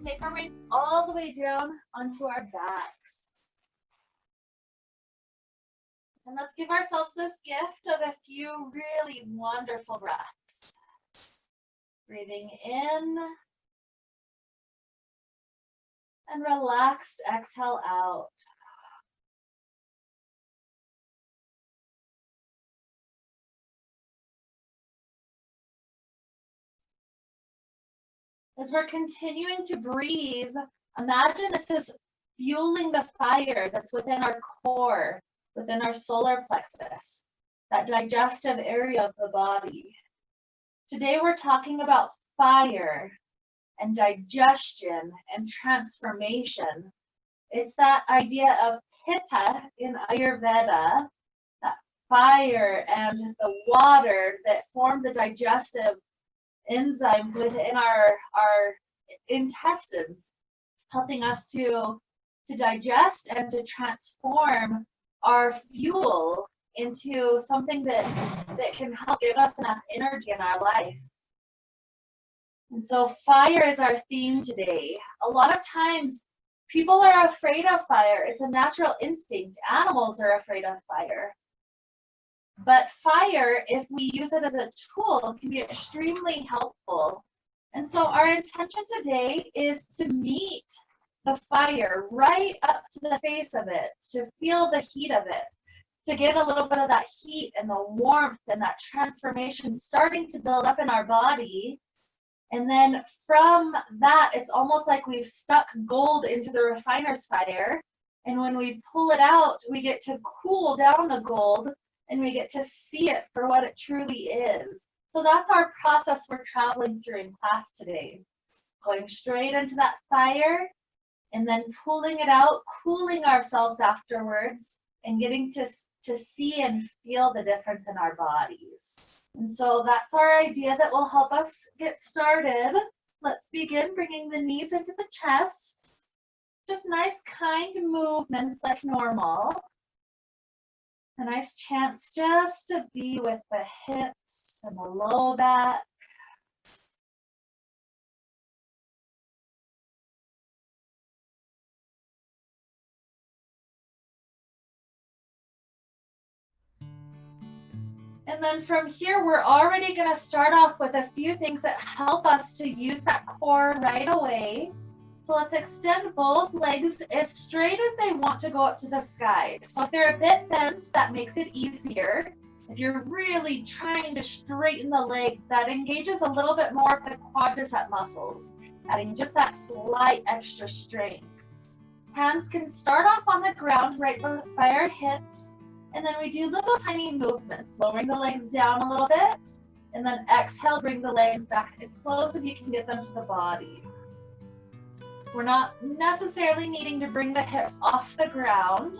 make our way all the way down onto our backs. And let's give ourselves this gift of a few really wonderful breaths. Breathing in and relaxed exhale out. As we're continuing to breathe, imagine this is fueling the fire that's within our core, within our solar plexus, that digestive area of the body. Today we're talking about fire and digestion and transformation. It's that idea of Pitta in Ayurveda, that fire and the water that form the digestive enzymes within our intestines. It's helping us to digest and to transform our fuel into something that can help give us enough energy in our life. And so fire is our theme today. A lot of times people are afraid of fire. It's a natural instinct. Animals are afraid of fire. But fire, if we use it as a tool, can be extremely helpful. And so our intention today is to meet the fire right up to the face of it, to feel the heat of it, to get a little bit of that heat and the warmth and that transformation starting to build up in our body. And then from that, it's almost like we've stuck gold into the refiner's fire. And when we pull it out, we get to cool down the gold and we get to see it for what it truly is. So that's our process we're traveling through in class today. Going straight into that fire and then pulling it out, cooling ourselves afterwards, and getting to see and feel the difference in our bodies. And so that's our idea that will help us get started. Let's begin bringing the knees into the chest. Just nice, kind movements like normal. A nice chance just to be with the hips and the low back. And then from here, we're already going to start off with a few things that help us to use that core right away. So let's extend both legs as straight as they want to go up to the sky. So if they're a bit bent, that makes it easier. If you're really trying to straighten the legs, that engages a little bit more of the quadricep muscles, adding just that slight extra strength. Hands can start off on the ground right by our hips, and then we do little tiny movements, lowering the legs down a little bit, and then exhale, bring the legs back as close as you can get them to the body. We're not necessarily needing to bring the hips off the ground.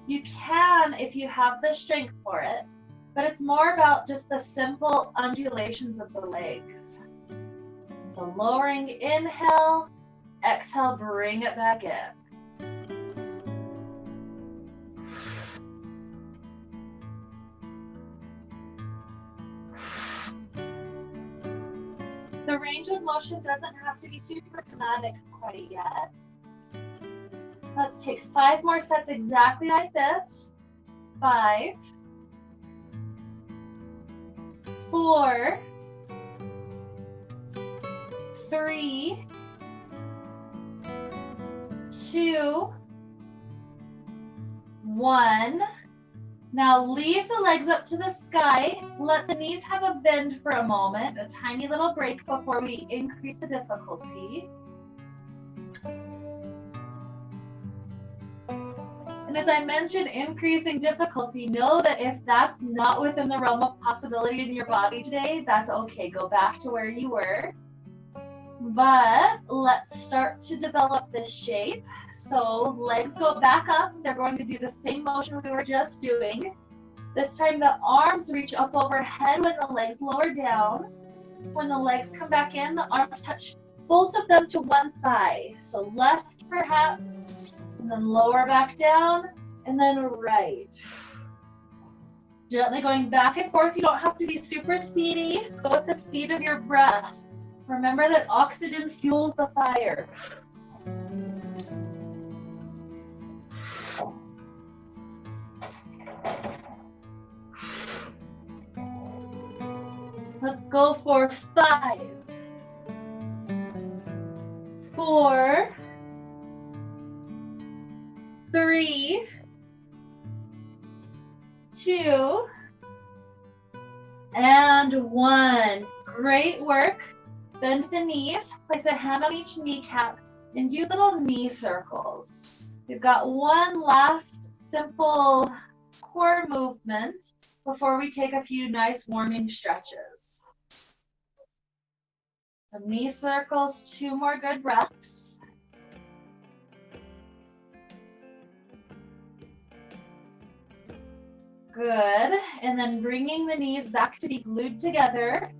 You can if you have the strength for it, but it's more about just the simple undulations of the legs. So lowering, inhale, exhale, bring it back in. The range of motion doesn't have to be super dramatic quite yet. Let's take 5 more sets exactly like this. 5, 4, 3, 2, 1. Now leave the legs up to the sky. Let the knees have a bend for a moment, a tiny little break before we increase the difficulty. And as I mentioned, increasing difficulty, know that if that's not within the realm of possibility in your body today, that's okay. Go back to where you were. But let's start to develop this shape. So legs go back up. They're going to do the same motion we were just doing. This time the arms reach up overhead when the legs lower down. When the legs come back in, the arms touch both of them to one thigh. So left perhaps, and then lower back down, and then right. Gently going back and forth. You don't have to be super speedy. Go with the speed of your breath. Remember that oxygen fuels the fire. Let's go for 5, 4, 3, 2, and 1. Great work. Bend the knees, place a hand on each kneecap, and do little knee circles. We've got one last simple core movement before we take a few nice warming stretches. The knee circles, 2 more good breaths. Good, and then bringing the knees back to be glued together.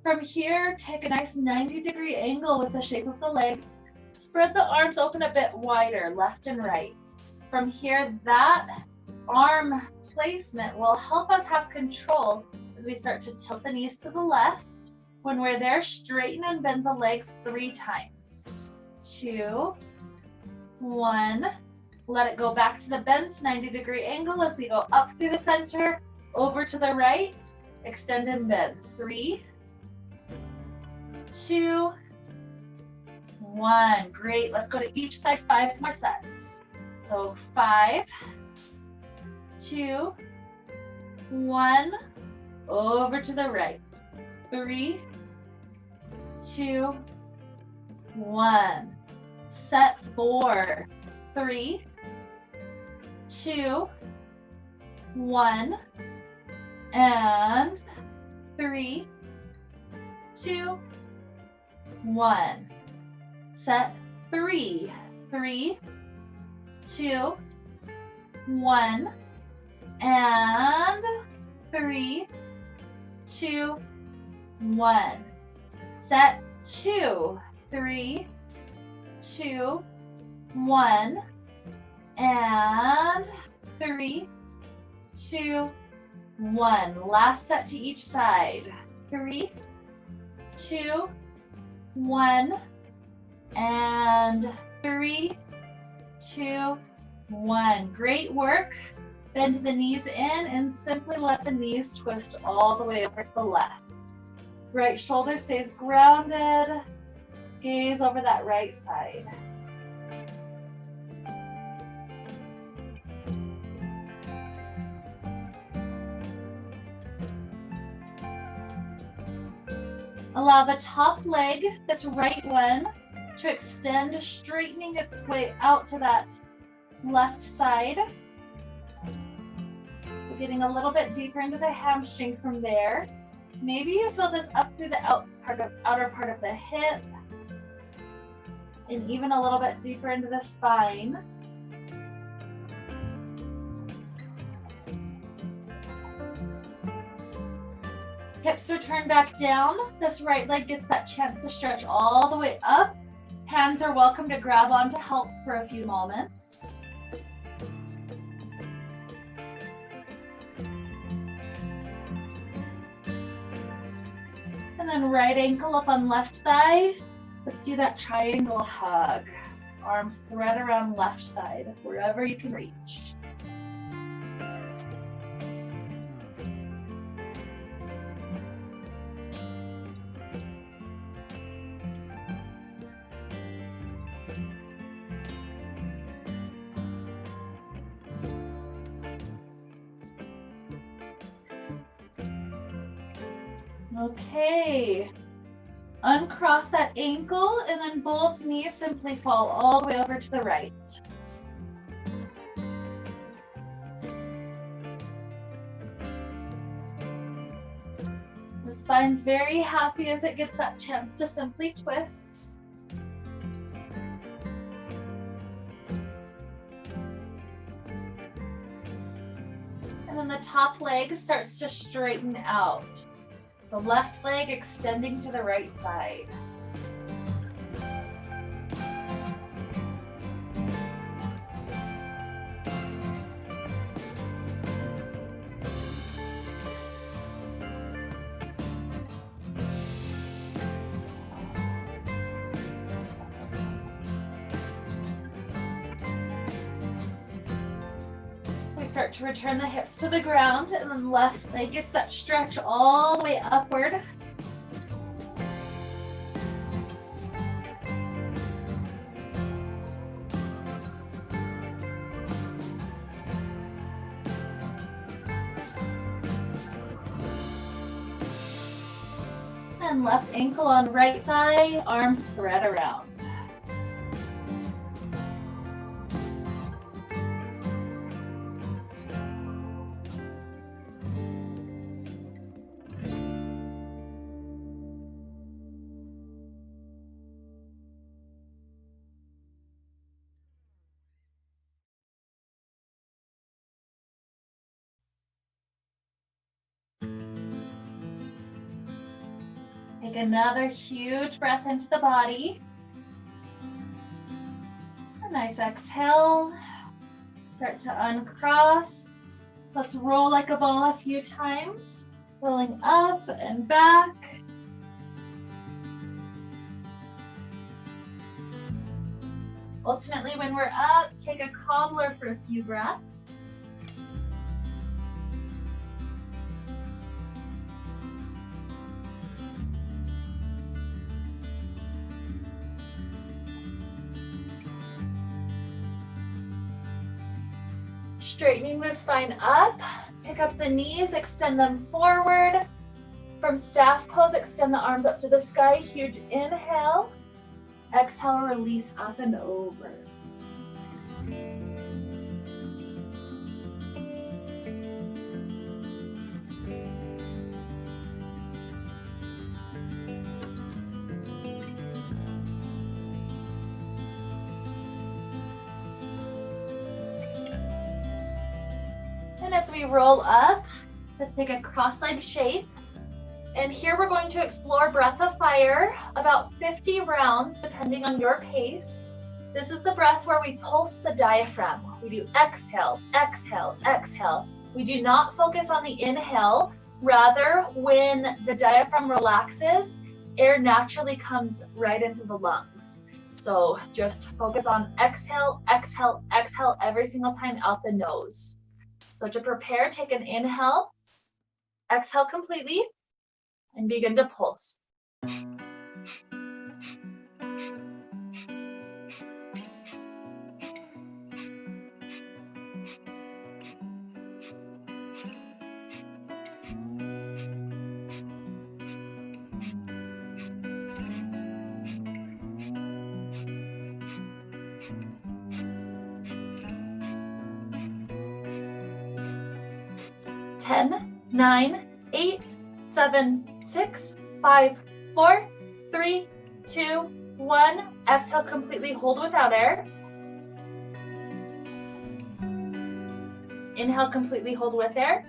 From here, take a nice 90-degree angle with the shape of the legs. Spread the arms open a bit wider, left and right. From here, that arm placement will help us have control as we start to tilt the knees to the left. When we're there, straighten and bend the legs 3 times. 2, 1. Let it go back to the bent 90-degree angle as we go up through the center, over to the right, extend and bend. 3, 2, 1. Great. Let's go to each side 5 more sets. So 5, 2, 1. Over to the right. 3, 2, 1. Set 4. 3, 2, 1. And 3, 2, 1. Set 3. 3, 2, 1. And 3, 2, 1. Set 2. 3, 2, 1. And 3, 2, 1. Last set to each side. 3, 2, 1. And 3, 2, 1. Great work. Bend the knees in and simply let the knees twist all the way over to the left. Right shoulder stays grounded. Gaze over that right side. Allow the top leg, this right one, to extend, straightening its way out to that left side. We're getting a little bit deeper into the hamstring from there. Maybe you feel this up through the outer part of the hip, and even a little bit deeper into the spine. Hips are turned back down. This right leg gets that chance to stretch all the way up. Hands are welcome to grab on to help for a few moments. And then right ankle up on left thigh. Let's do that triangle hug. Arms thread around left side, wherever you can reach. Okay, uncross that ankle and then both knees simply fall all the way over to the right. The spine's very happy as it gets that chance to simply twist. And then the top leg starts to straighten out. The left leg extending to the right side. start to return the hips to the ground, and then left leg gets that stretch all the way upward. And left ankle on right thigh, arms thread around. Take another huge breath into the body. A nice exhale. Start to uncross. Let's roll like a ball a few times. Rolling up and back. Ultimately, when we're up, take a cobbler for a few breaths. Straightening the spine up, pick up the knees, extend them forward. From staff pose, extend the arms up to the sky, huge inhale. Exhale, release up and over. As we roll up, let's take a cross-leg shape. And here we're going to explore breath of fire, about 50 rounds, depending on your pace. This is the breath where we pulse the diaphragm. We do exhale, exhale, exhale. We do not focus on the inhale. Rather, when the diaphragm relaxes, air naturally comes right into the lungs. So just focus on exhale, exhale, exhale every single time out the nose. So to prepare, take an inhale, exhale completely, and begin to pulse. 10, 9, 8, 7, 6, 5, 4, 3, 2, 1. Exhale completely, hold without air. Inhale completely, hold with air.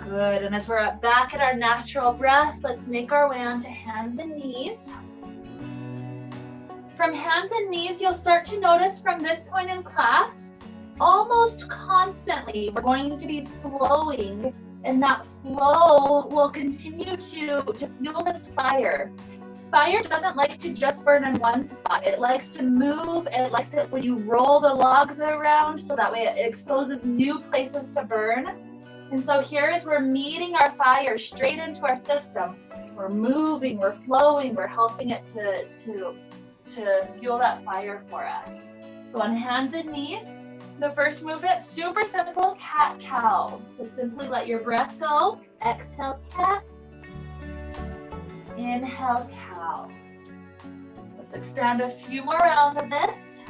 Good, and as we're back at our natural breath, let's make our way onto hands and knees. From hands and knees, you'll start to notice from this point in class, almost constantly, we're going to be flowing, and that flow will continue to fuel this fire. Fire doesn't like to just burn in one spot. It likes to move. It likes it when you roll the logs around, so that way it exposes new places to burn. And so here as we're meeting our fire straight into our system, we're moving, we're flowing, we're helping it to fuel that fire for us. So on hands and knees, the first movement, super simple, cat-cow. So simply let your breath go. Exhale, cat. Inhale, cow. Let's expand a few more rounds of this.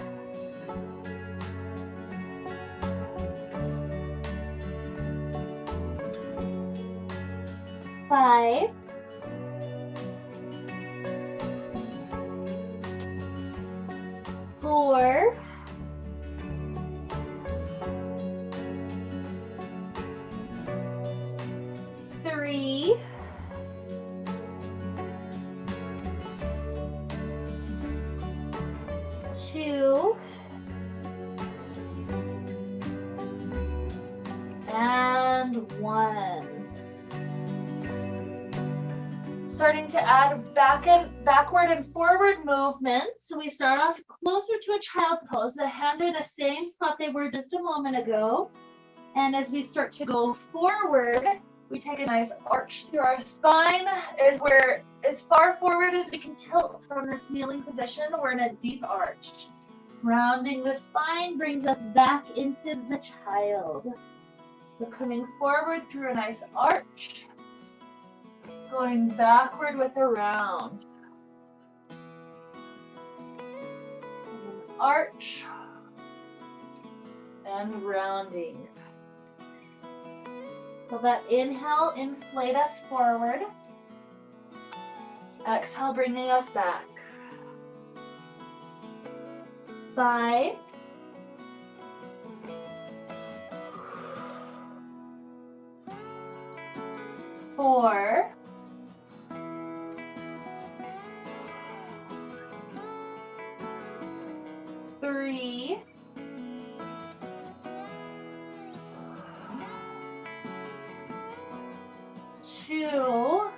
Five. 4. 3. 2. And 1. starting to add backward and forward movements. So we start off closer to a child's pose. The hands are the same spot they were just a moment ago. And as we start to go forward, we take a nice arch through our spine. We're as far forward as we can tilt from this kneeling position. We're in a deep arch. Rounding the spine brings us back into the child. So coming forward through a nice arch. Going backward with a round. Arch. And rounding. So that inhale, inflate us forward. Exhale, bringing us back. 5. 4. 3. 2.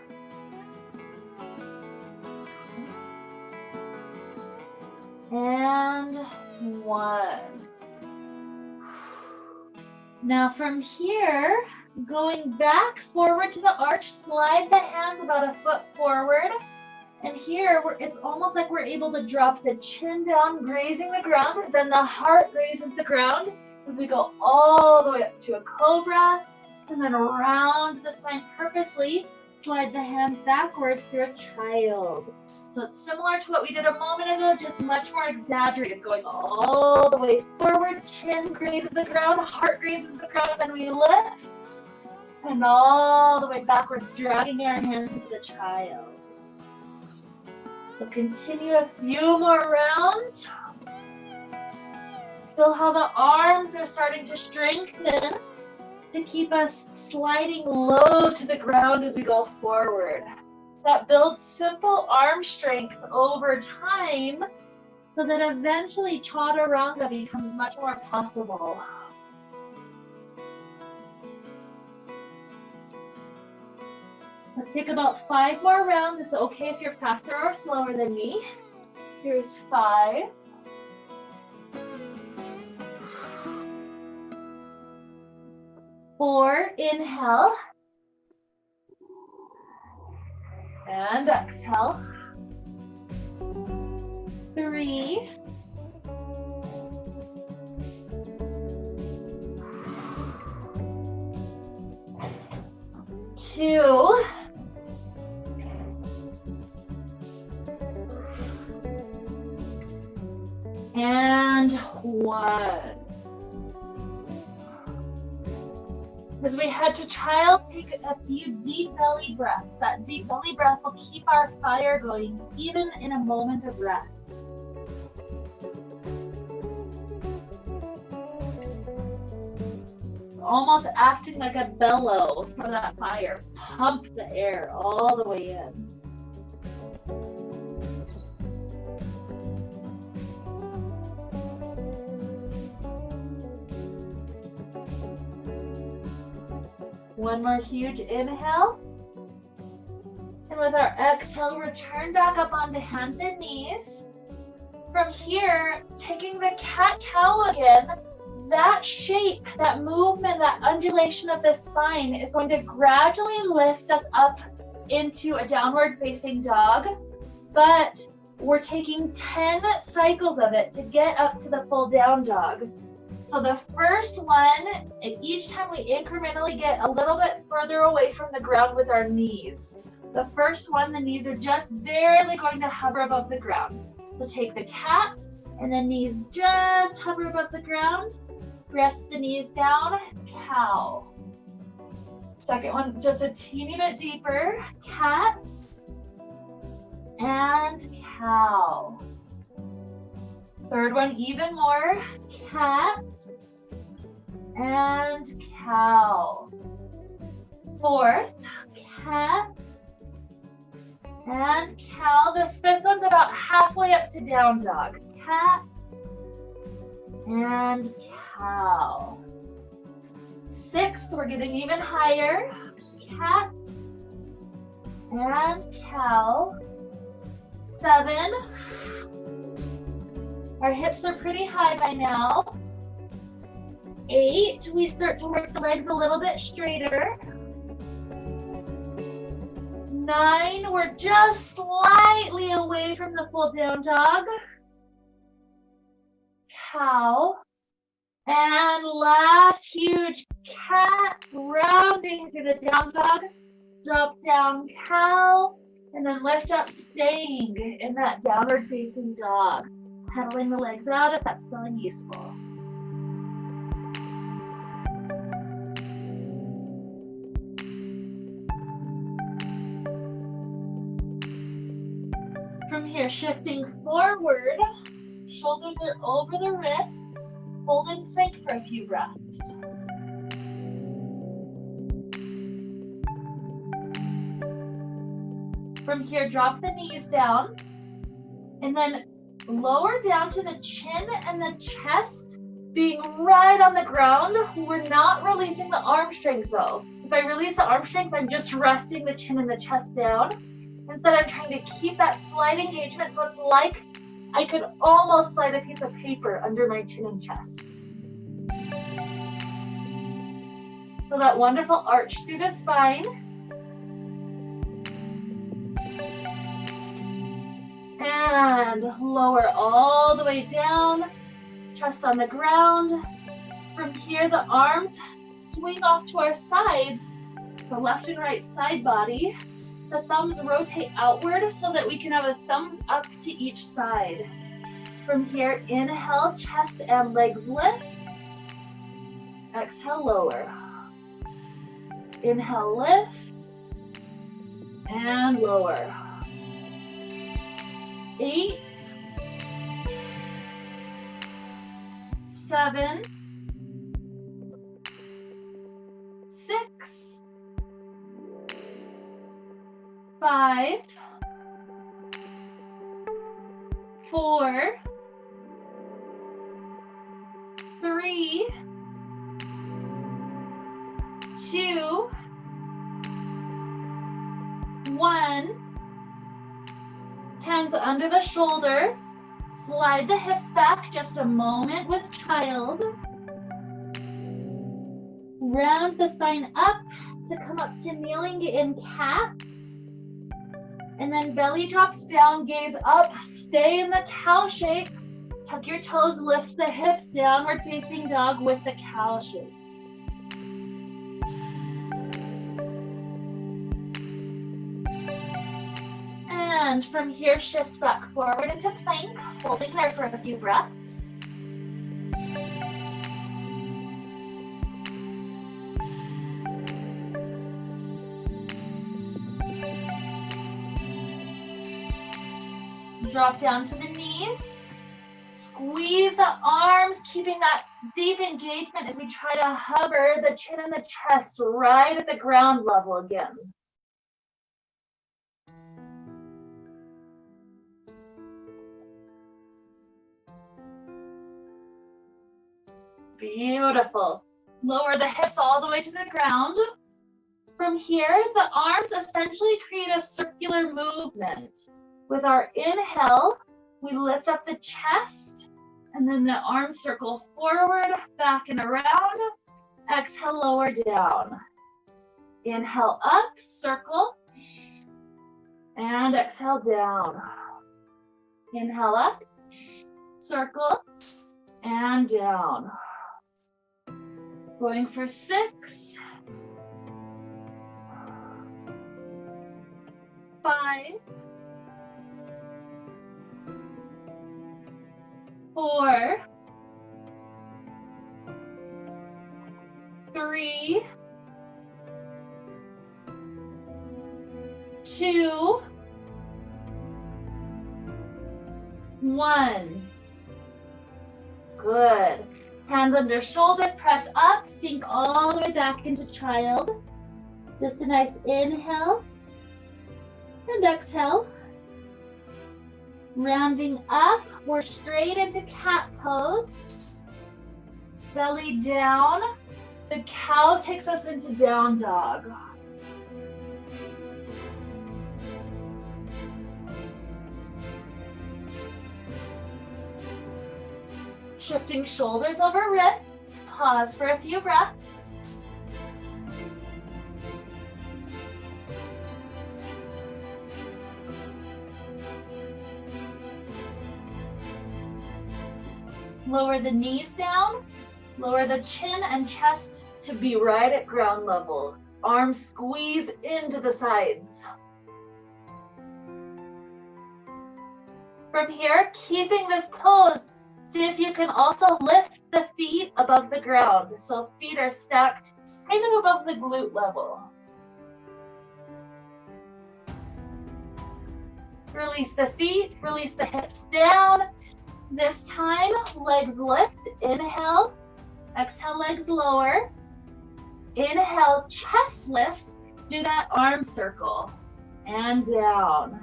And 1. Now from here, going back forward to the arch, slide the hands about a foot forward. And here, it's almost like we're able to drop the chin down, grazing the ground. Then the heart grazes the ground as we go all the way up to a cobra. And then around the spine purposely, slide the hands backwards through a child. So it's similar to what we did a moment ago, just much more exaggerated, going all the way forward, chin grazes the ground, heart grazes the ground, then we lift. And all the way backwards, dragging our hands into the child. So continue a few more rounds. Feel how the arms are starting to strengthen to keep us sliding low to the ground as we go forward. That builds simple arm strength over time so that eventually chaturanga becomes much more possible. Let's take about 5 more rounds. It's okay if you're faster or slower than me. Here's 5. 4, inhale. And exhale. 3. 2. And 1. As we head to child, take a few deep belly breaths. That deep belly breath will keep our fire going, even in a moment of rest. It's almost acting like a bellow for that fire. Pump the air all the way in. One more huge inhale. And with our exhale, return back up onto hands and knees. From here, taking the cat-cow again, that shape, that movement, that undulation of the spine is going to gradually lift us up into a downward facing dog. But we're taking 10 cycles of it to get up to the full down dog. So the first one, each time we incrementally get a little bit further away from the ground with our knees. The first one, the knees are just barely going to hover above the ground. So take the cat, and the knees just hover above the ground. Press the knees down, cow. Second one, just a teeny bit deeper, cat, and cow. Third one, even more, cat, and cow. Fourth, cat, and cow. This fifth one's about halfway up to down dog. Cat, and cow. Sixth, we're getting even higher. Cat, and cow. 7. Our hips are pretty high by now. 8, we start to work the legs a little bit straighter. 9, we're just slightly away from the full down dog. Cow. And last huge cat, rounding through the down dog. Drop down cow, and then lift up, staying in that downward facing dog. Pedaling the legs out if that's feeling useful. From here, shifting forward, shoulders are over the wrists. Hold and think for a few breaths. From here, drop the knees down, and then lower down to the chin and the chest being right on the ground. We're not releasing the arm strength though. If I release the arm strength, I'm just resting the chin and the chest down. Instead, I'm trying to keep that slight engagement, so it's like I could almost slide a piece of paper under my chin and chest. So that wonderful arch through the spine. And lower all the way down, chest on the ground. From here, the arms swing off to our sides, the left and right side body. The thumbs rotate outward so that we can have a thumbs up to each side. From here, inhale, chest and legs lift. Exhale, lower. Inhale, lift. And lower. 8, 7, 6, 5, 4, 3, 2, 1. Hands under the shoulders. Slide the hips back just a moment with child. Round the spine up to come up to kneeling in cat. And then belly drops down, gaze up, stay in the cow shape. Tuck your toes, lift the hips, downward facing dog with the cow shape. And from here, shift back forward into plank, holding there for a few breaths. Drop down to the knees. Squeeze the arms, keeping that deep engagement as we try to hover the chin and the chest right at the ground level again. Beautiful. Lower the hips all the way to the ground. From here, the arms essentially create a circular movement. With our inhale, we lift up the chest, and then the arms circle forward, back and around. Exhale, lower down. Inhale up, circle, and exhale down. Inhale up, circle, and down. Going for 6, 5, 4, 3, 2, 1. Good. Hands under shoulders, press up, sink all the way back into child. Just a nice inhale and exhale. Rounding up, we're straight into cat pose. Belly down. The cow takes us into down dog. Shifting shoulders over wrists. Pause for a few breaths. Lower the knees down. Lower the chin and chest to be right at ground level. Arms squeeze into the sides. From here, keeping this pose, see if you can also lift the feet above the ground. So feet are stacked kind of above the glute level. Release the feet, release the hips down. This time, legs lift, inhale, exhale, legs lower. Inhale, chest lifts, do that arm circle, and down.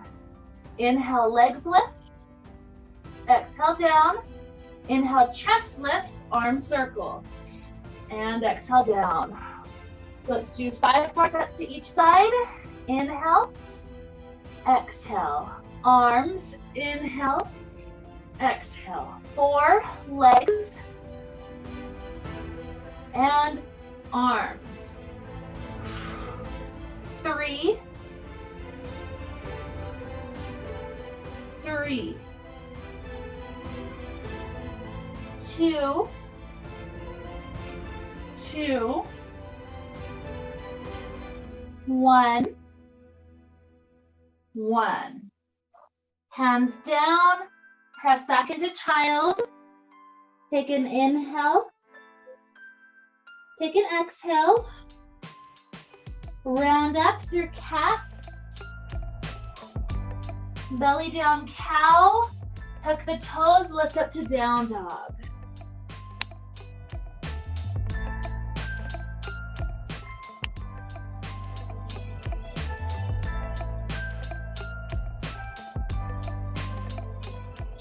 Inhale, legs lift, exhale, down. Inhale, chest lifts, arm circle, and exhale, down. So let's do 5 more sets to each side. Inhale, exhale, arms, inhale, exhale. 4, legs, and arms. 3, 3, 2, 2, 1, 1. Hands down, press back into child. Take an inhale. Take an exhale. Round up through cat. Belly down cow. Tuck the toes, lift up to down dog.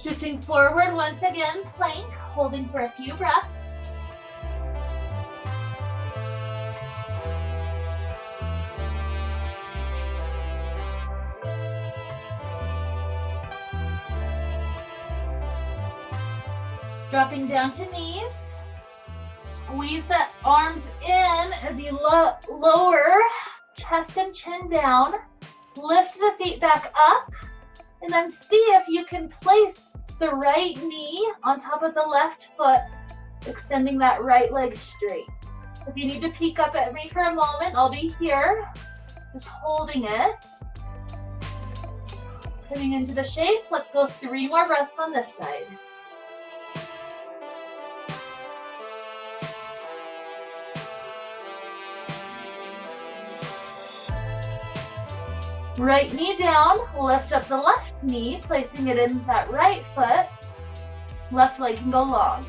Shifting forward once again, plank, holding for a few breaths. Dropping down to knees. Squeeze the arms in as you lower chest and chin down. Lift the feet back up. And then see if you can place the right knee on top of the left foot, extending that right leg straight. If you need to peek up at me for a moment, I'll be here, just holding it. Coming into the shape, let's go 3 more breaths on this side. Right knee down, lift up the left knee, placing it in that right foot. Left leg can go long.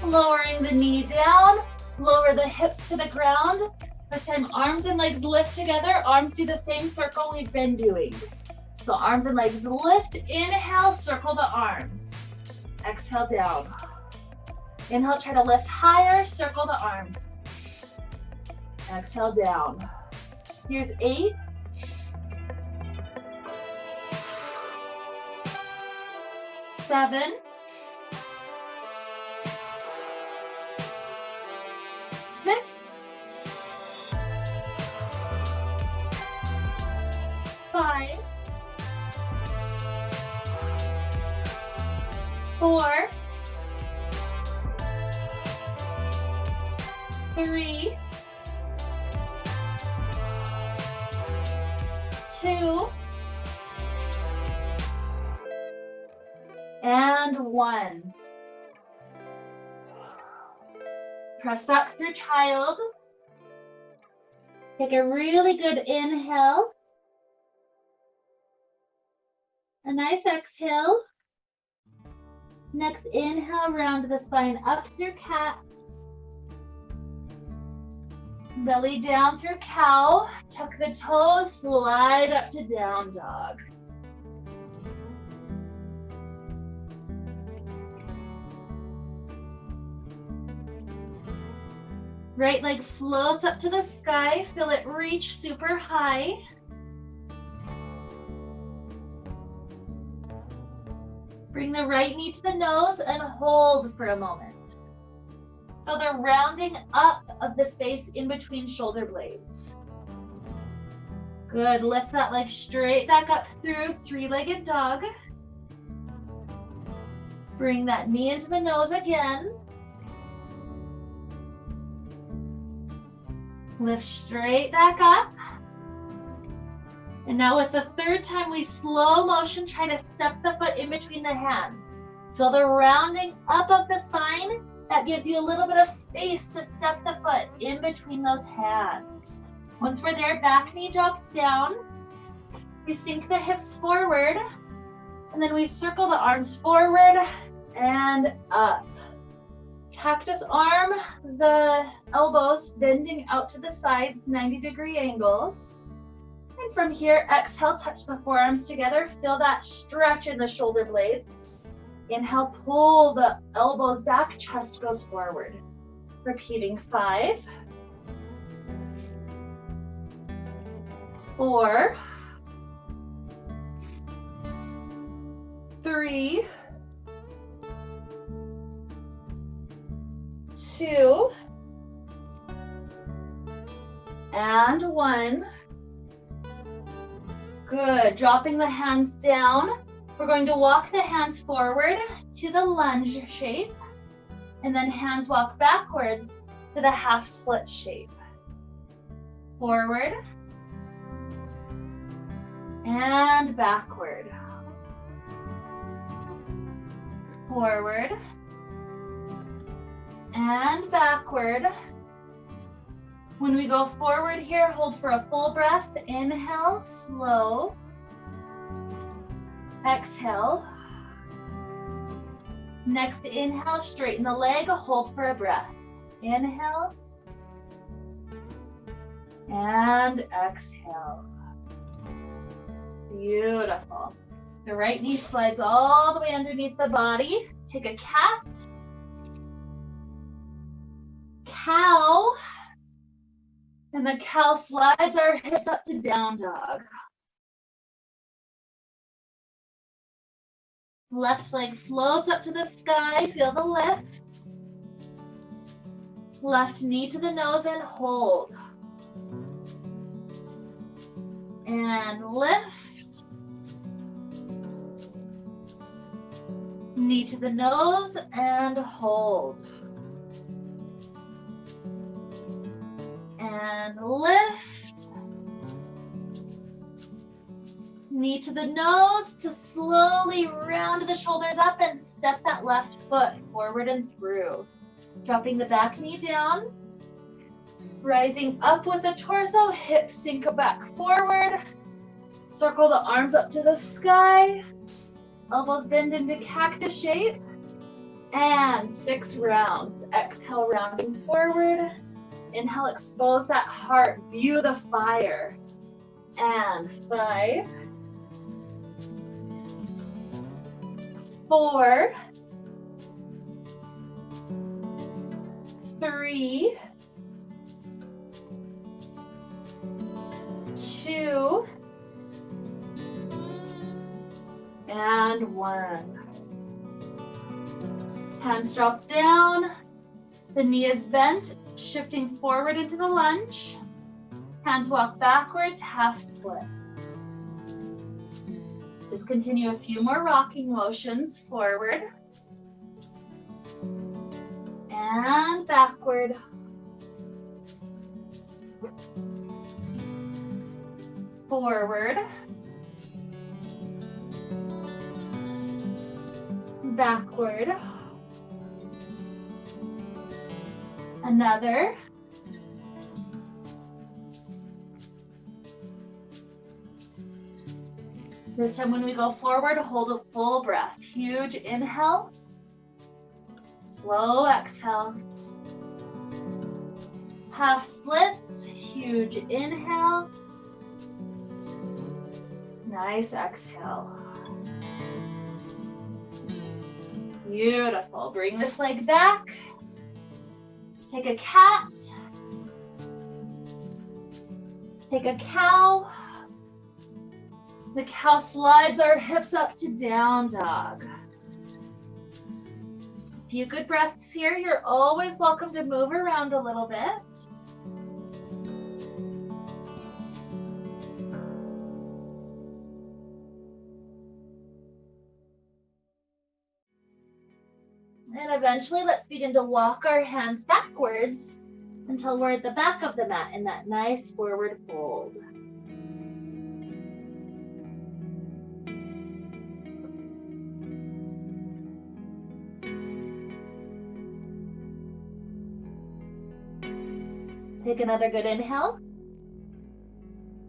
Lowering the knee down, lower the hips to the ground. This time arms and legs lift together. Arms do the same circle we've been doing. So arms and legs lift, inhale, circle the arms. Exhale, down. Inhale, try to lift higher, circle the arms. Exhale, down. Here's 8. 7. 6. 5. 4. 3. 2. And 1. Press back through child. Take a really good inhale. A nice exhale. Next inhale, round the spine up through cat. Belly down through cow. Tuck the toes, slide up to down dog. Right leg floats up to the sky. Feel it reach super high. Bring the right knee to the nose and hold for a moment. Feel the rounding up of the space in between shoulder blades. Good, lift that leg straight back up through three-legged dog. Bring that knee into the nose again. Lift straight back up. And now with the third time, we slow motion try to step the foot in between the hands. Feel the rounding up of the spine. That gives you a little bit of space to step the foot in between those hands. Once we're there, back knee drops down. We sink the hips forward, and then we circle the arms forward and up. Cactus arm, the elbows bending out to the sides, 90-degree angles. And from here, exhale, touch the forearms together. Feel that stretch in the shoulder blades. Inhale, pull the elbows back, chest goes forward. Repeating 5, 4, 3, 2, and 1. Good, dropping the hands down. We're going to walk the hands forward to the lunge shape, and then hands walk backwards to the half split shape. Forward and backward. Forward and backward. When we go forward here, hold for a full breath. Inhale, slow. Exhale. Next inhale, straighten the leg, hold for a breath. Inhale. And exhale. Beautiful. The right knee slides all the way underneath the body. Take a cat. Cow. And the cow slides our hips up to down dog. Left leg floats up to the sky, feel the lift. Left knee to the nose and hold. And lift. Knee to the nose and hold. And lift. Knee to the nose to slowly round the shoulders up and step that left foot forward and through. Dropping the back knee down. Rising up with the torso, hips sink back forward. Circle the arms up to the sky. Elbows bend into cactus shape. And 6 rounds. Exhale, rounding forward. Inhale, expose that heart. View the fire. And 5, 4, 3, 2, and 1. Hands drop down. The knee is bent, shifting forward into the lunge. Hands walk backwards, half split. Just continue a few more rocking motions. Forward. And backward. Forward. Backward. Another. This time when we go forward, hold a full breath. Huge inhale. Slow exhale. Half splits, huge inhale. Nice exhale. Beautiful. Bring this leg back. Take a cat. Take a cow. The cow slides our hips up to down dog. A few good breaths here. You're always welcome to move around a little bit. And eventually, let's begin to walk our hands backwards until we're at the back of the mat in that nice forward fold. Take another good inhale.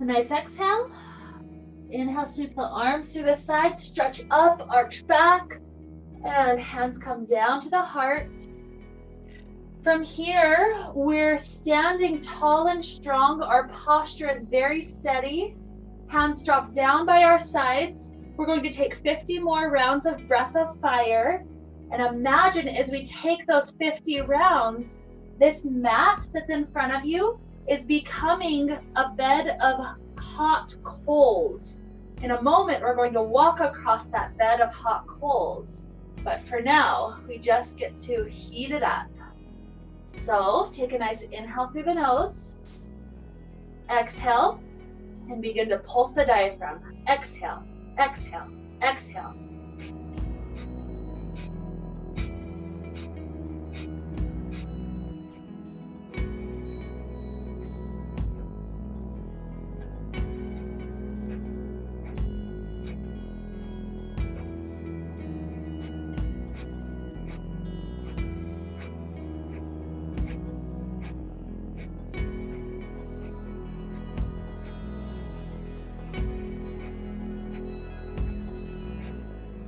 A nice exhale. Inhale, sweep the arms to the side, stretch up, arch back, and hands come down to the heart. From here, we're standing tall and strong. Our posture is very steady. Hands drop down by our sides. We're going to take 50 more rounds of breath of fire. And imagine as we take those 50 rounds, this mat that's in front of you is becoming a bed of hot coals. In a moment, we're going to walk across that bed of hot coals. But for now, we just get to heat it up. So take a nice inhale through the nose. Exhale, and begin to pulse the diaphragm. Exhale, exhale, exhale.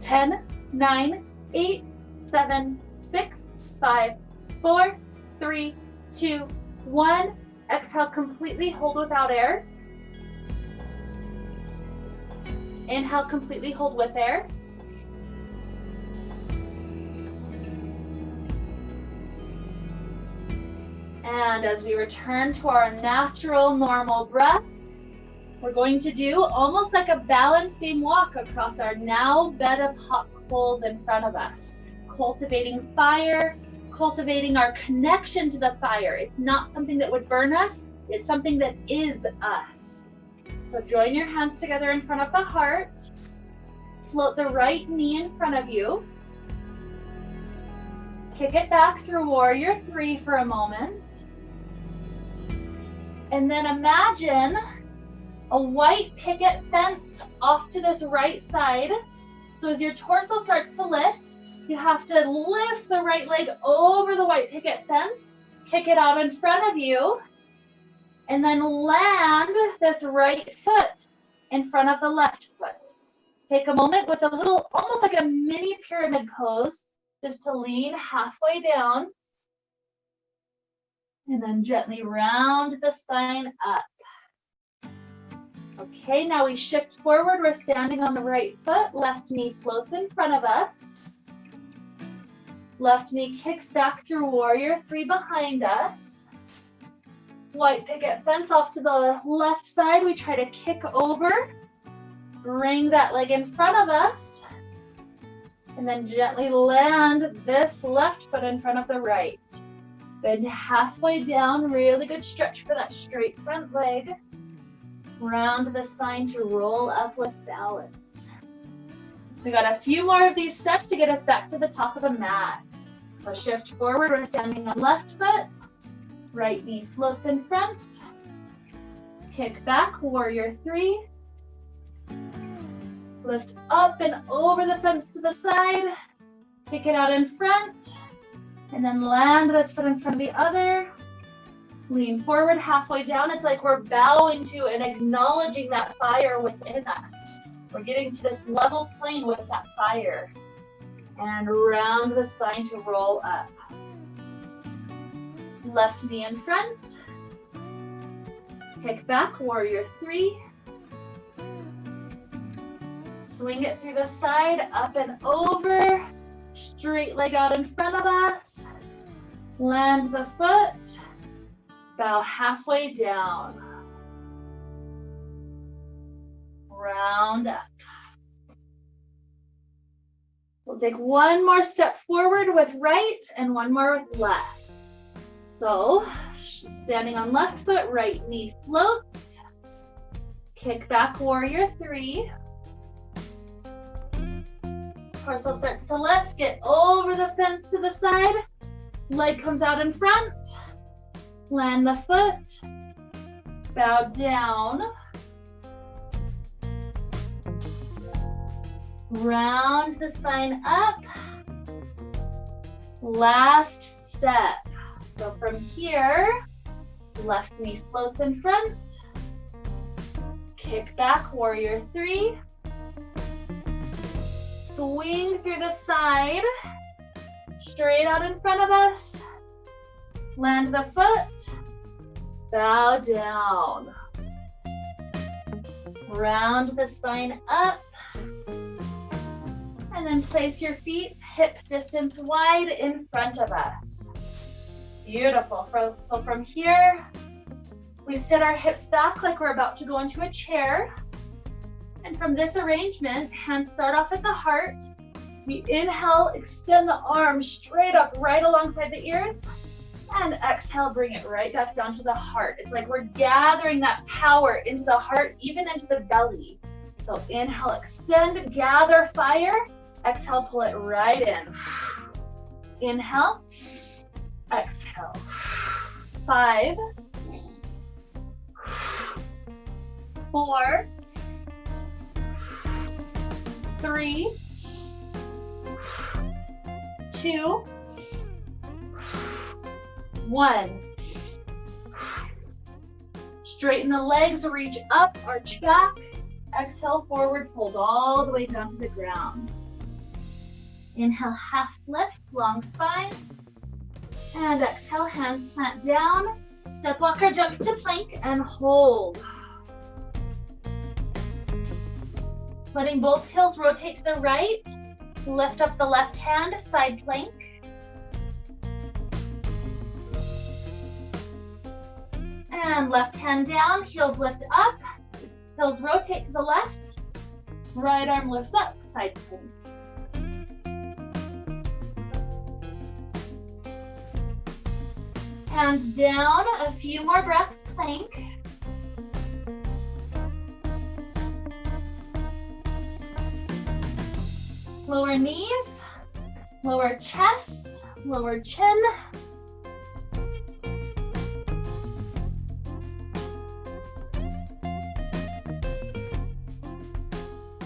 Ten, 9, 8, 7, 6, 5, 4, 3, 2, 1. Exhale, completely hold without air. Inhale, completely hold with air. And as we return to our natural, normal breath, we're going to do almost like a balance beam walk across our now bed of hot coals in front of us. Cultivating fire, cultivating our connection to the fire. It's not something that would burn us, it's something that is us. So join your hands together in front of the heart. Float the right knee in front of you. Kick it back through Warrior 3 for a moment. And then imagine a white picket fence off to this right side. So as your torso starts to lift, you have to lift the right leg over the white picket fence, kick it out in front of you, and then land this right foot in front of the left foot. Take a moment with a little, almost like a mini pyramid pose, just to lean halfway down, and then gently round the spine up. Okay, now we shift forward. We're standing on the right foot. Left knee floats in front of us. Left knee kicks back through Warrior 3 behind us. White picket fence off to the left side. We try to kick over. Bring that leg in front of us. And then gently land this left foot in front of the right. Bend halfway down. Really good stretch for that straight front leg. Round the spine to roll up with balance. We got a few more of these steps to get us back to the top of the mat. So shift forward, we're standing on left foot. Right knee floats in front. Kick back, Warrior 3. Lift up and over the fence to the side. Kick it out in front. And then land this foot in front of the other. Lean forward halfway down. It's like we're bowing to and acknowledging that fire within us. We're getting to this level plane with that fire. And round the spine to roll up. Left knee in front. Kick back, Warrior 3. Swing it through the side, up and over. Straight leg out in front of us. Land the foot. Bow halfway down. round up. We'll take one more step forward with right and one more with left. So, standing on left foot, right knee floats. Kick back, warrior three. Torso starts to lift, get over the fence to the side. Leg comes out in front. Land the foot. Bow down. Round the spine up. Last step. So from here, left knee floats in front. Kick back, warrior three. Swing through the side. Straight out in front of us. Land the foot. Bow down. Round the spine up. And then place your feet hip distance wide in front of us. Beautiful. So from here, we sit our hips back like we're about to go into a chair. And from this arrangement, hands start off at the heart. We inhale, extend the arms straight up right alongside the ears. And exhale, bring it right back down to the heart. It's like we're gathering that power into the heart, even into the belly. So inhale, extend, gather fire. Exhale, pull it right in. Inhale, exhale. 5, 4, 3, 2, 1. Straighten the legs, reach up, arch back. Exhale, forward fold all the way down to the ground. Inhale, half lift, long spine. And exhale, hands plant down. Step walker, jump to plank and hold. Letting both heels rotate to the right. Lift up the left hand, side plank. And left hand down, heels lift up. Heels rotate to the left. Right arm lifts up, side plank. Hands down, a few more breaths, plank. Lower knees, lower chest, lower chin.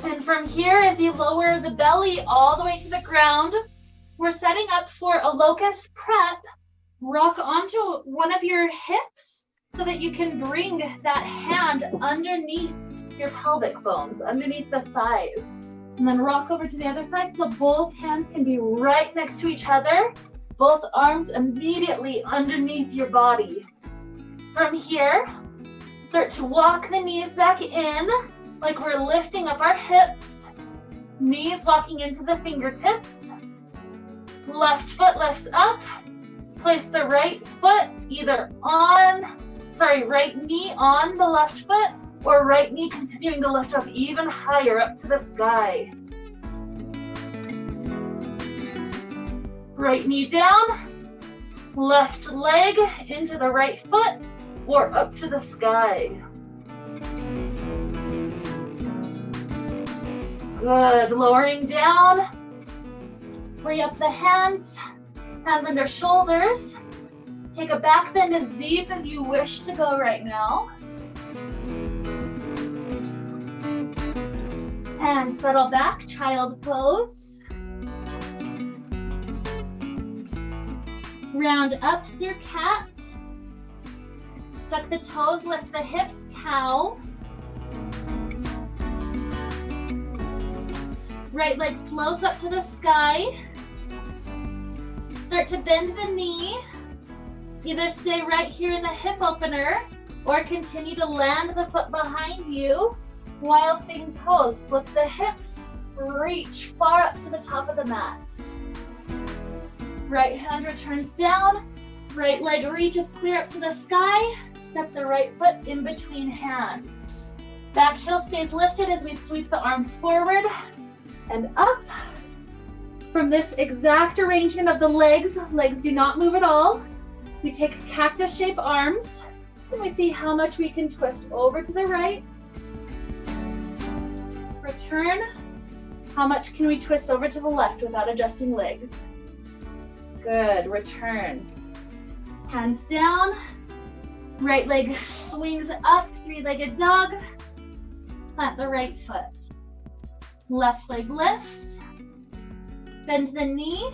And from here, as you lower the belly all the way to the ground, we're setting up for a locust prep. Rock onto one of your hips so that you can bring that hand underneath your pelvic bones, underneath the thighs. And then rock over to the other side so both hands can be right next to each other. Both arms immediately underneath your body. From here, start to walk the knees back in like we're lifting up our hips. Knees walking into the fingertips. Left foot lifts up. Place the right foot either right knee on the left foot or right knee continuing to lift up even higher up to the sky. Right knee down, left leg into the right foot or up to the sky. Good, lowering down, free up the hands. Hands under shoulders. Take a back bend as deep as you wish to go right now. And settle back, child pose. Round up through cat. Tuck the toes, lift the hips, cow. Right leg floats up to the sky. Start to bend the knee. Either stay right here in the hip opener or continue to land the foot behind you. Wild thing pose. Flip the hips. Reach far up to the top of the mat. Right hand returns down. Right leg reaches clear up to the sky. Step the right foot in between hands. Back heel stays lifted as we sweep the arms forward and up. From this exact arrangement of the legs do not move at all. We take cactus shape arms and we see how much we can twist over to the right. Return. How much can we twist over to the left without adjusting legs? Good, return. Hands down. Right leg swings up, three-legged dog. Plant the right foot. Left leg lifts. Bend the knee.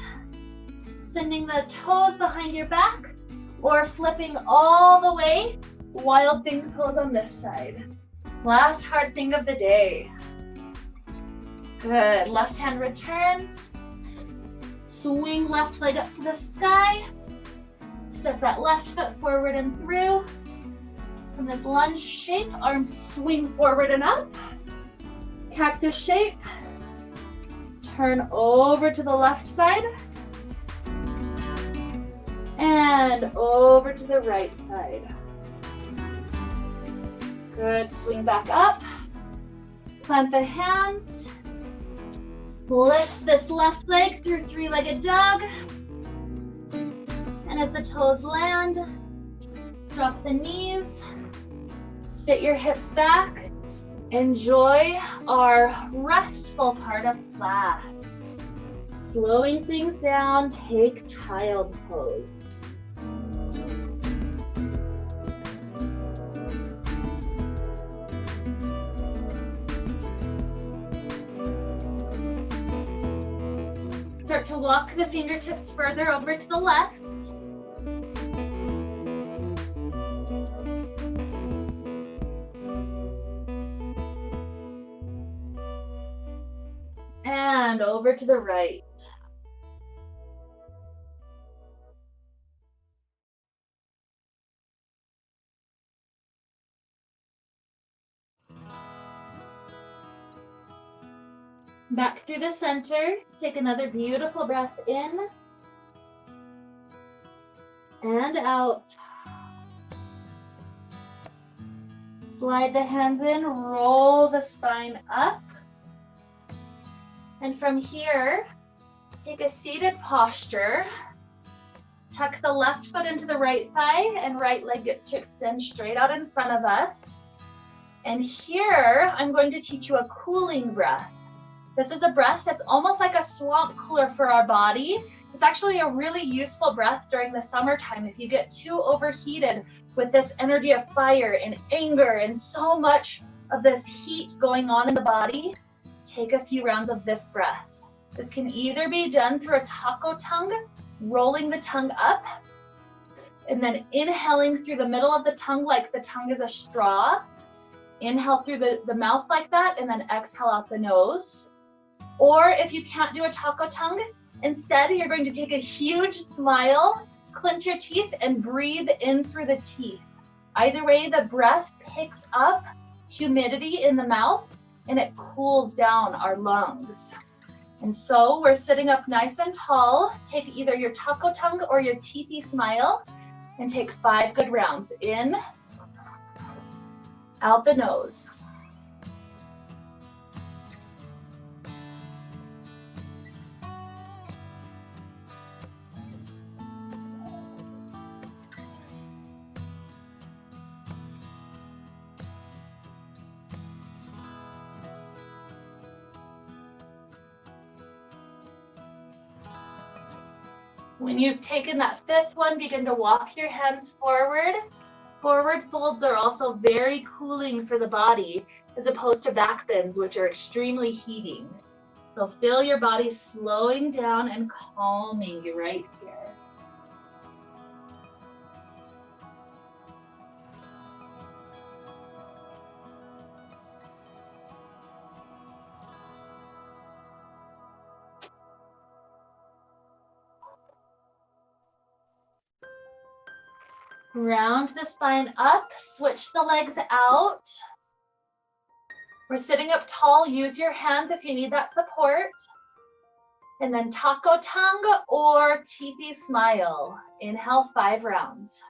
Sending the toes behind your back or flipping all the way. Wild thing pose on this side. Last hard thing of the day. Good, left hand returns. Swing left leg up to the sky. Step that left foot forward and through. From this lunge shape, arms swing forward and up. Cactus shape. Turn over to the left side. And over to the right side. Good, swing back up. Plant the hands. Lift this left leg through three-legged dog. And as the toes land, drop the knees. Sit your hips back. Enjoy our restful part of class. Slowing things down, take child pose. Start to walk the fingertips further over to the left. And over to the right. Back through the center. Take another beautiful breath in and out. Slide the hands in, roll the spine up. And from here, take a seated posture. Tuck the left foot into the right thigh and right leg gets to extend straight out in front of us. And here, I'm going to teach you a cooling breath. This is a breath that's almost like a swamp cooler for our body. It's actually a really useful breath during the summertime. If you get too overheated with this energy of fire and anger and so much of this heat going on in the body, take a few rounds of this breath. This can either be done through a taco tongue, rolling the tongue up, and then inhaling through the middle of the tongue like the tongue is a straw. Inhale through the mouth like that, and then exhale out the nose. Or if you can't do a taco tongue, instead you're going to take a huge smile, clench your teeth, and breathe in through the teeth. Either way, the breath picks up humidity in the mouth and it cools down our lungs. And so we're sitting up nice and tall. Take either your taco tongue or your teethy smile and take 5 good rounds. In, out the nose. When you've taken that 5th one, begin to walk your hands forward. Forward folds are also very cooling for the body, as opposed to back bends, which are extremely heating. So feel your body slowing down and calming you right here. Round the spine up, switch the legs out. We're sitting up tall, use your hands if you need that support. And then taco tongue or teepee smile. Inhale 5 rounds.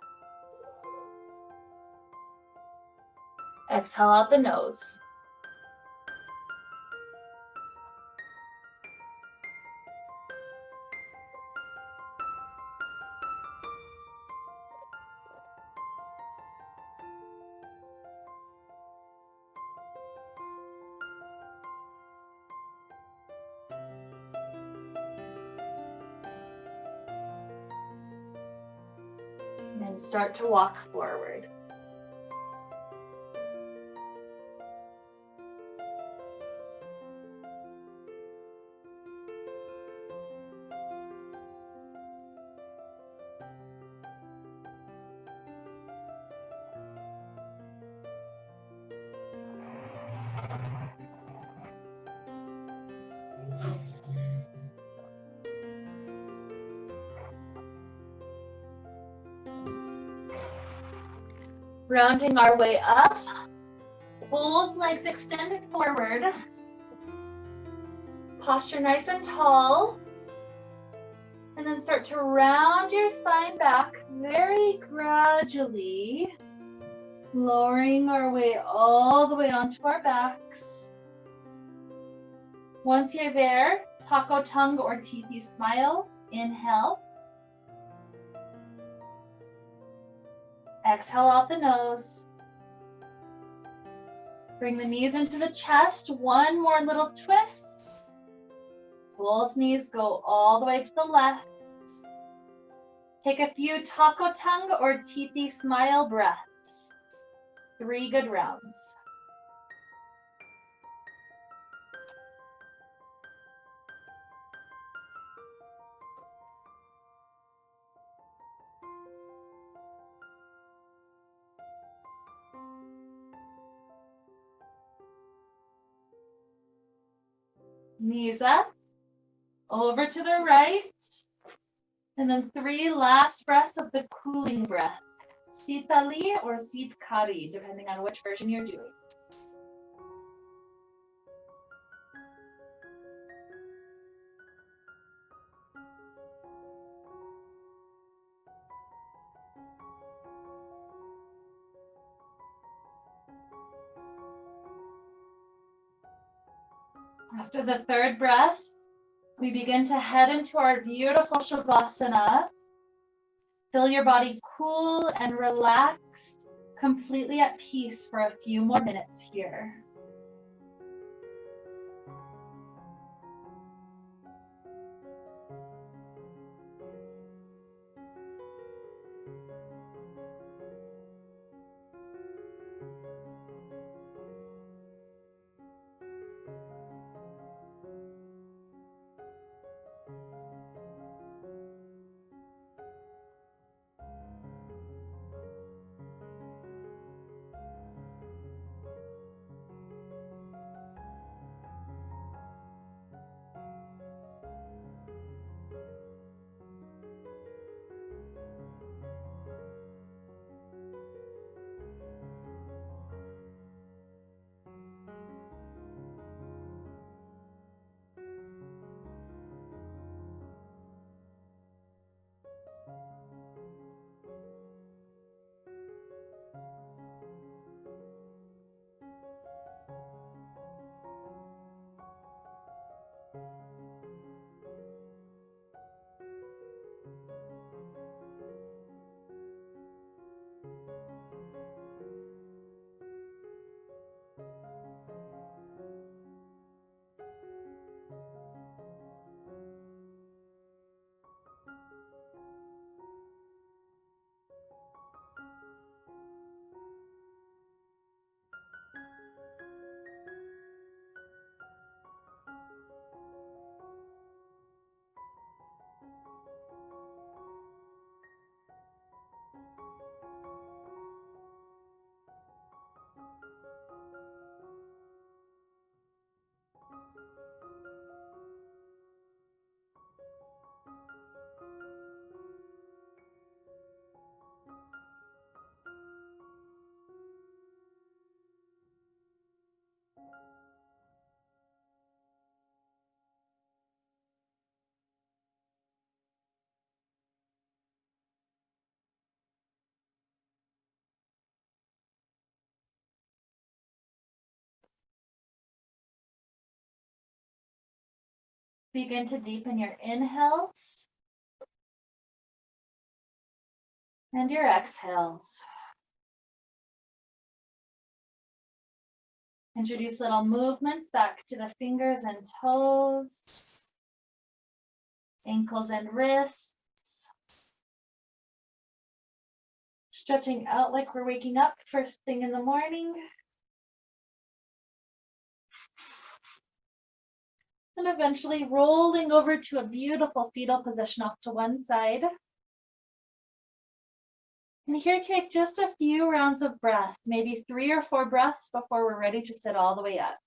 Exhale out the nose. And then start to walk forward. Rounding our way up, both legs extended forward. Posture nice and tall. And then start to round your spine back very gradually, lowering our way all the way onto our backs. Once you're there, taco tongue or teepee smile. Inhale. Exhale out the nose. Bring the knees into the chest. One more little twist. Both knees go all the way to the left. Take a few taco tongue or teepee smile breaths. 3 good rounds. Knees up, over to the right, and then 3 last breaths of the cooling breath. Sitali or Sitkari, depending on which version you're doing. After the 3rd breath, we begin to head into our beautiful Shavasana. Feel your body cool and relaxed, completely at peace for a few more minutes here. Begin to deepen your inhales and your exhales. Introduce little movements back to the fingers and toes, ankles and wrists. Stretching out like we're waking up first thing in the morning. And eventually rolling over to a beautiful fetal position off to one side. And here, take just a few rounds of breath, maybe 3 or 4 breaths before we're ready to sit all the way up.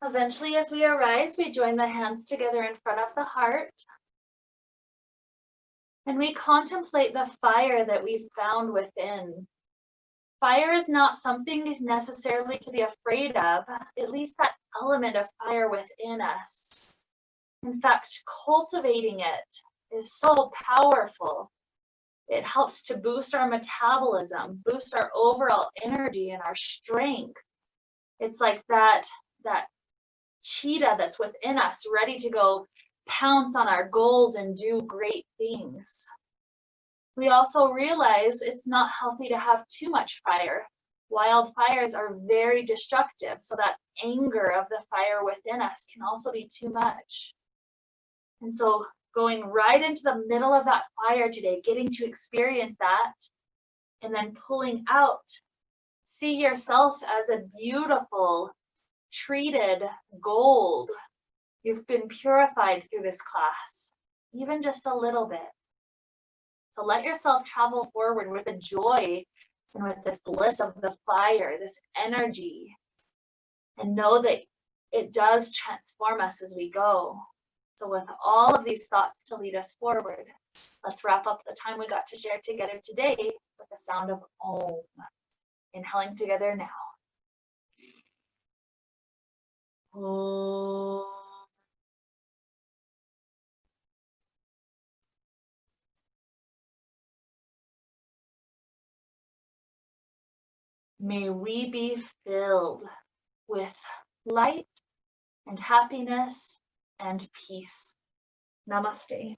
Eventually, as we arise, we join the hands together in front of the heart. And we contemplate the fire that we've found within. Fire is not something necessarily to be afraid of, at least that element of fire within us. In fact, cultivating it is so powerful. It helps to boost our metabolism, boost our overall energy and our strength. It's like that cheetah that's within us, ready to go pounce on our goals and do great things. We also realize it's not healthy to have too much fire. Wildfires are very destructive, so that anger of the fire within us can also be too much. And so going right into the middle of that fire today, getting to experience that, and then pulling out, see yourself as a beautiful, treated gold. You've been purified through this class, even just a little bit. So let yourself travel forward with the joy and with this bliss of the fire, this energy, and know that it does transform us as we go. So with all of these thoughts to lead us forward, let's wrap up the time we got to share together today with the sound of Om. Inhaling together now. Om. May we be filled with light and happiness and peace. Namaste.